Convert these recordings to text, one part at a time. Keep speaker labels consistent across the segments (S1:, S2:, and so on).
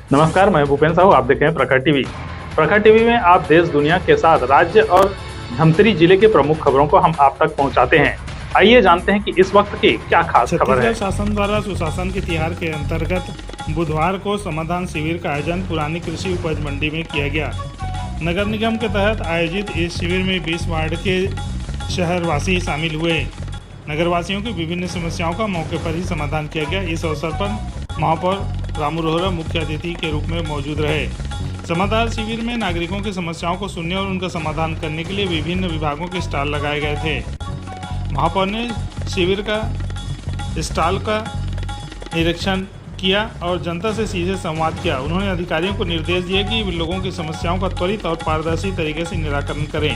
S1: नमस्कार, मैं भूपेन साहू। आप देख रहे हैं प्रखर टीवी। प्रखर टीवी में आप देश दुनिया के साथ राज्य और धमतरी जिले के प्रमुख खबरों को हम आप तक पहुंचाते हैं। आइए जानते हैं कि इस वक्त की क्या खास खबर है।
S2: छत्तीसगढ़ शासन द्वारा सुशासन के तिहार के अंतर्गत बुधवार को समाधान शिविर का आयोजन पुरानी कृषि उपज मंडी में किया गया। नगर निगम के तहत आयोजित इस शिविर में 20 वार्ड के शहरवासी शामिल हुए। नगरवासियों की विभिन्न समस्याओं का मौके पर ही समाधान किया गया। इस अवसर पर महापौर रामू रोहरा मुख्य अतिथि के रूप में मौजूद रहे। समाधान शिविर में नागरिकों की समस्याओं को सुनने और उनका समाधान करने के लिए विभिन्न विभागों के स्टॉल लगाए गए थे। महापौर ने शिविर का स्टॉल का निरीक्षण किया और जनता से सीधे संवाद किया। उन्होंने अधिकारियों को निर्देश दिए कि वे लोगों की समस्याओं का त्वरित और पारदर्शी तरीके से निराकरण करें।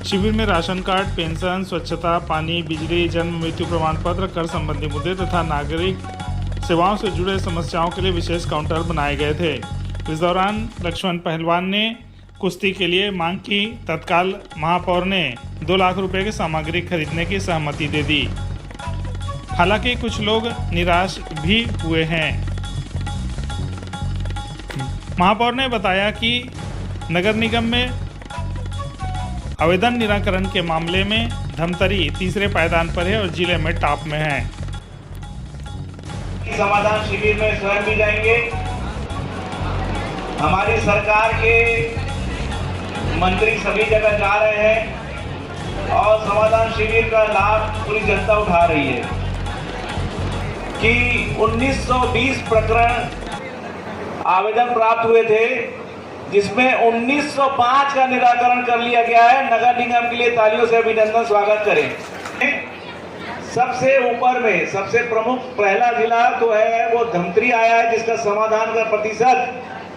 S2: शिविर में राशन कार्ड, पेंशन, स्वच्छता, पानी, बिजली, जन्म मृत्यु प्रमाण पत्र, कर संबंधी मुद्दे तथा नागरिक सेवाओं से जुड़े समस्याओं के लिए विशेष काउंटर बनाए गए थे। इस दौरान लक्ष्मण पहलवान ने कुश्ती के लिए मांग की। तत्काल महापौर ने 2 लाख रुपए की सामग्री खरीदने की सहमति दे दी। हालांकि कुछ लोग निराश भी हुए हैं। महापौर ने बताया कि नगर निगम में आवेदन निराकरण के मामले में धमतरी तीसरे पायदान पर है और जिले में टॉप में है।
S3: समाधान शिविर में स्वयं भी जाएंगे। हमारी सरकार के मंत्री सभी जगह जा रहे हैं और समाधान शिविर का लाभ पूरी जनता उठा रही है कि 1920 प्रकरण आवेदन प्राप्त हुए थे, जिसमें 1905 का निराकरण कर लिया गया है। नगर निगम के लिए तालियों से अभिनंदन, स्वागत करें। सबसे ऊपर में सबसे प्रमुख पहला जिला तो है वो धमतरी आया है, जिसका समाधान का प्रतिशत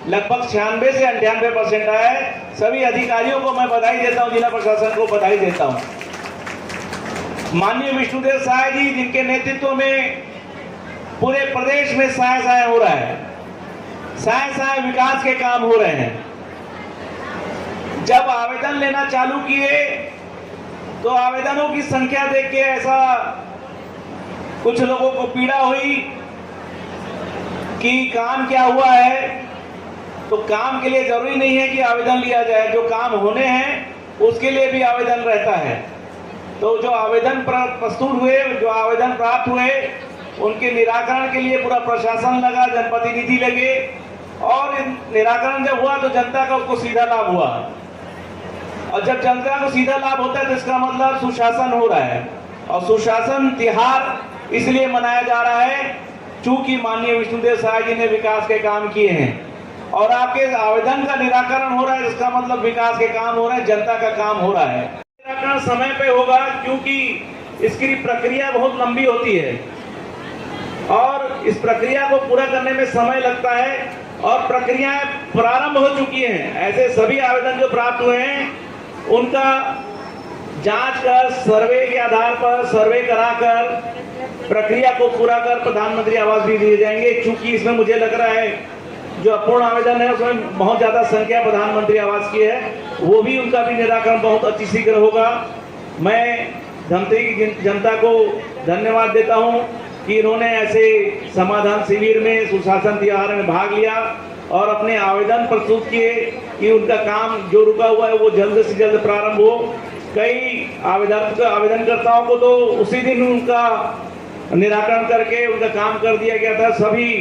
S3: लगभग 96 से 98% आया है। सभी अधिकारियों को मैं बधाई देता हूं, जिला प्रशासन को बधाई देता हूं। माननीय विष्णुदेव साय जी, जिनके नेतृत्व में पूरे प्रदेश में साय साय हो रहा है, साय साय विकास के काम हो रहे हैं। जब आवेदन लेना चालू किए तो आवेदनों की संख्या देख के ऐसा कुछ लोगों को पीड़ा हुई कि काम क्या हुआ है। तो काम के लिए जरूरी नहीं है कि आवेदन लिया जाए, जो काम होने हैं उसके लिए भी आवेदन रहता है। तो जो आवेदन प्रस्तुत हुए, जो आवेदन प्राप्त हुए, उनके निराकरण के लिए पूरा प्रशासन लगा, जनप्रतिनिधि लगे और निराकरण जब हुआ तो जनता का उसको सीधा लाभ हुआ। और जब जनता को सीधा लाभ होता है तो इसका मतलब सुशासन हो रहा है। और सुशासन तिहार इसलिए मनाया जा रहा है चूंकि माननीय विष्णुदेव साय जी ने विकास के काम किए हैं और आपके आवेदन का निराकरण हो रहा है। इसका मतलब विकास के काम हो रहे हैं, जनता का काम हो रहा है। निराकरण समय पे होगा क्योंकि इसकी प्रक्रिया बहुत लंबी होती है और इस प्रक्रिया को पूरा करने में समय लगता है और प्रक्रियाएं प्रारंभ हो चुकी हैं। ऐसे सभी आवेदन जो प्राप्त हुए हैं उनका जांच कर, सर्वे के आधार पर सर्वे कराकर प्रक्रिया को पूरा कर प्रधानमंत्री आवास भी दिए जाएंगे। क्योंकि इसमें मुझे लग रहा है जो अपूर्ण आवेदन है उसमें बहुत ज्यादा संख्या प्रधानमंत्री आवास की है, वो भी उनका भी निराकरण बहुत अति शीघ्र होगा। मैं धमतरी की जनता को धन्यवाद देता हूं कि इन्होंने ऐसे समाधान शिविर में सुशासन तिहार में भाग लिया और अपने आवेदन प्रस्तुत किए कि उनका काम जो रुका हुआ है वो जल्द से जल्द प्रारंभ हो। कई आवेदनकर्ताओं को तो उसी दिन उनका निराकरण करके उनका काम कर दिया गया था। सभी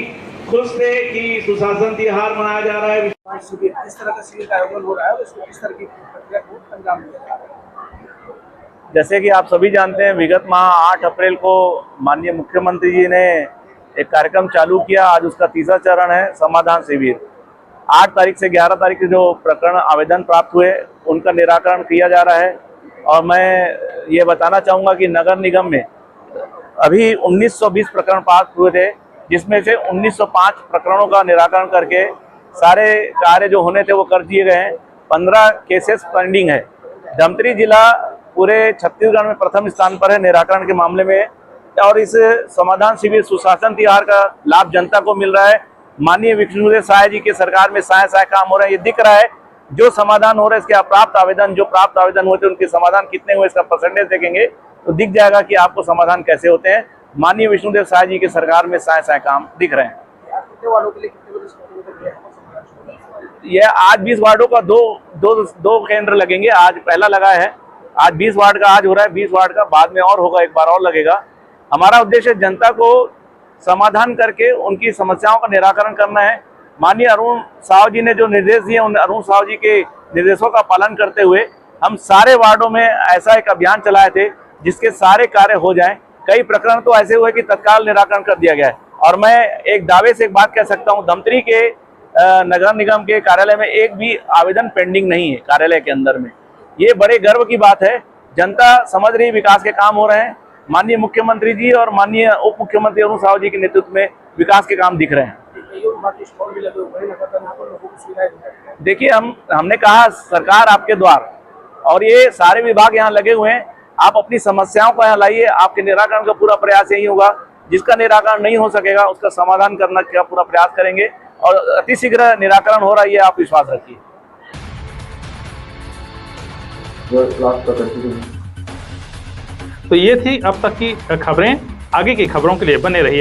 S3: खुश थे कि सुशासन तिहार मनाया जा रहा है।
S4: किस तरह का शिविर का आयोजन हो रहा है और इसको किस तरह की प्रक्रिया को अंजाम दिया जा रहा है?
S5: जैसे कि आप सभी जानते हैं, विगत माह 8 अप्रैल को माननीय मुख्यमंत्री जी ने एक कार्यक्रम चालू किया। आज उसका तीसरा चरण है समाधान शिविर। 8 तारीख से 11 तारीख के जो प्रकरण आवेदन प्राप्त हुए उनका निराकरण किया जा रहा है। और मैं ये बताना चाहूँगा कि नगर निगम में अभी 1920 प्रकरण पास हुए थे, जिसमें से 1905 प्रकरणों का निराकरण करके सारे कार्य जो होने थे वो कर दिए गए हैं। 15 केसेस पेंडिंग है। धमतरी जिला पूरे छत्तीसगढ़ में प्रथम स्थान पर है निराकरण के मामले में। और इस समाधान शिविर सुशासन तिहार का लाभ जनता को मिल रहा है। माननीय विष्णुदेव साय जी की सरकार में साय साय काम हो रहा है, ये दिख रहा है। जो समाधान हो रहा है इसके प्राप्त आवेदन हुए थे उनके समाधान कितने हुए इसका परसेंटेज देखेंगे तो दिख जाएगा कि आपको समाधान कैसे होते हैं। माननीय विष्णुदेव साय जी की सरकार में साय साय काम दिख रहे हैं।
S4: कितने वार्डों के लिए कितने बजे से कितने बजे तक ये समाधान?
S5: यह आज 20 वार्डों का दो केंद्र लगेंगे। आज पहला लगा है, आज 20 वार्ड का आज हो रहा है, 20 वार्ड का बाद में और होगा, एक बार और लगेगा। हमारा उद्देश्य जनता को समाधान करके उनकी समस्याओं का निराकरण करना है। माननीय अरुण साव जी ने जो निर्देश दिए, उन अरुण साव जी के निर्देशों का पालन करते हुए हम सारे वार्डों में ऐसा एक अभियान चलाए थे जिसके सारे कार्य हो जाएं। कई प्रकरण तो ऐसे हुए कि तत्काल निराकरण कर दिया गया है। और मैं एक दावे से एक बात कह सकता हूं, धमतरी के नगर निगम के कार्यालय में एक भी आवेदन पेंडिंग नहीं है कार्यालय के अंदर में। ये बड़े गर्व की बात है। जनता समझ रही विकास के काम हो रहे हैं। माननीय मुख्यमंत्री जी और माननीय उप मुख्यमंत्री अरुण साव जी के नेतृत्व में विकास के काम दिख रहे हैं। देखिए, हमने कहा सरकार आपके द्वार, और ये सारे विभाग यहाँ लगे हुए हैं। आप अपनी समस्याओं को यहाँ लाइए, आपके निराकरण का पूरा प्रयास यही होगा। जिसका निराकरण नहीं हो सकेगा उसका समाधान करने का पूरा प्रयास करेंगे और अतिशीघ्र निराकरण हो रहा है, ये आप विश्वास रखिए।
S1: तो ये थी अब तक की खबरें। आगे की खबरों के लिए बने रहिए